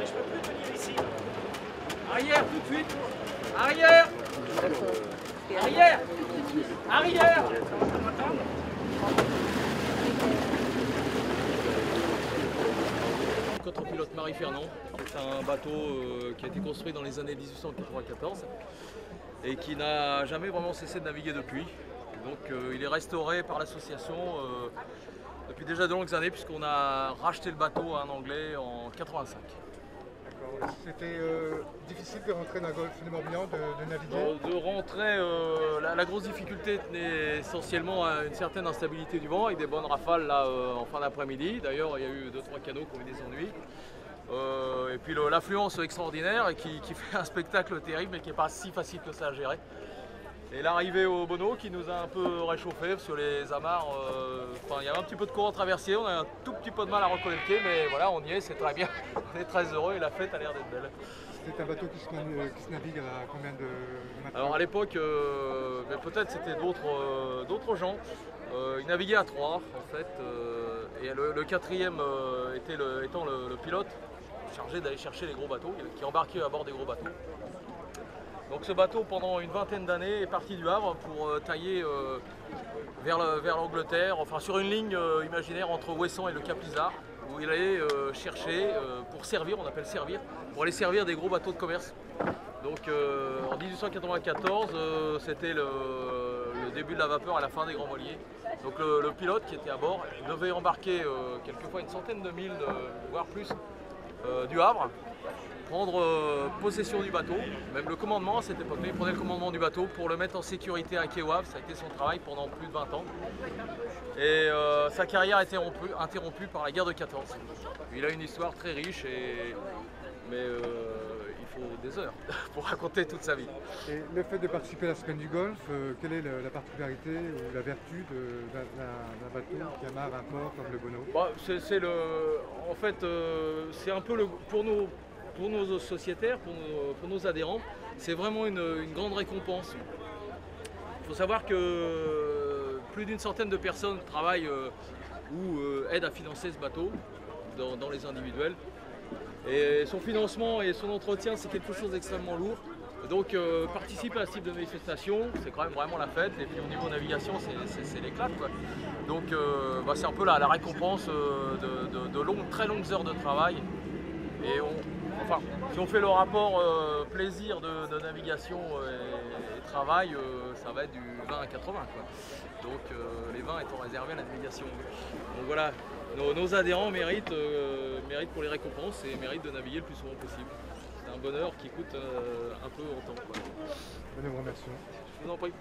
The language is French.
mais je peux plus venir ici. Arrière tout de suite. Arrière. Arrière. Arrière. Contre-pilote Marie Fernand, c'est un bateau qui a été construit dans les années 1894 et qui n'a jamais vraiment cessé de naviguer depuis. Donc il est restauré par l'association depuis déjà de longues années puisqu'on a racheté le bateau à un Anglais en 85. C'était difficile de rentrer dans le golfe du Morbihan, de naviguer? De rentrer, la grosse difficulté tenait essentiellement à une certaine instabilité du vent avec des bonnes rafales là, en fin d'après-midi. D'ailleurs, il y a eu 2-3 canots qui ont eu des ennuis. Et puis l'affluence extraordinaire et qui fait un spectacle terrible mais qui n'est pas si facile que ça à gérer. Et l'arrivée au Bonneau qui nous a un peu réchauffé sur les amarres, il y avait un petit peu de courant traversier, on a un tout petit peu de mal à recoller le quai, mais voilà, on y est, c'est très bien, on est très heureux et la fête a l'air d'être belle. C'est un bateau qui se navigue à combien de mètres? Alors à l'époque, peut-être c'était d'autres gens, ils naviguaient à 3 en fait, et le quatrième étant le pilote chargé d'aller chercher les gros bateaux, qui embarquait à bord des gros bateaux. Donc ce bateau, pendant une vingtaine d'années, est parti du Havre pour tailler vers l'Angleterre, enfin sur une ligne imaginaire entre Ouessant et le Cap Lizard, où il allait chercher pour servir, on appelle servir, pour aller servir des gros bateaux de commerce. Donc en 1894, c'était le début de la vapeur à la fin des grands voiliers. Donc le pilote qui était à bord devait embarquer quelquefois une centaine de milles, voire plus, du Havre, prendre possession du bateau, même le commandement à cette époque-là, il prenait le commandement du bateau pour le mettre en sécurité à quai au Havre, ça a été son travail pendant plus de 20 ans. Et sa carrière a été interrompue par la guerre de 14. Il a une histoire très riche, mais il faut des heures pour raconter toute sa vie. Et le fait de participer à la semaine du Golfe, quelle est la particularité ou la vertu d'un bateau qui amarre un port comme le Bonneau? En fait, c'est un peu pour nos sociétaires, pour nos adhérents, c'est vraiment une grande récompense. Il faut savoir que plus d'une centaine de personnes travaillent ou aident à financer ce bateau dans les individuels. Et son financement et son entretien, c'est quelque chose d'extrêmement lourd. Donc participer à ce type de manifestation, c'est quand même vraiment la fête. Et puis au niveau navigation, c'est l'éclat, quoi. Donc c'est un peu la récompense de très longues heures de travail. Et si on fait le rapport plaisir de navigation et travail, ça va être du 20 à 80, quoi. Donc les 20 étant réservés à la navigation. Donc voilà, nos adhérents méritent pour les récompenses et méritent de naviguer le plus souvent possible. C'est un bonheur qui coûte un peu en temps, quoi. Bonne remercie. Je vous en prie.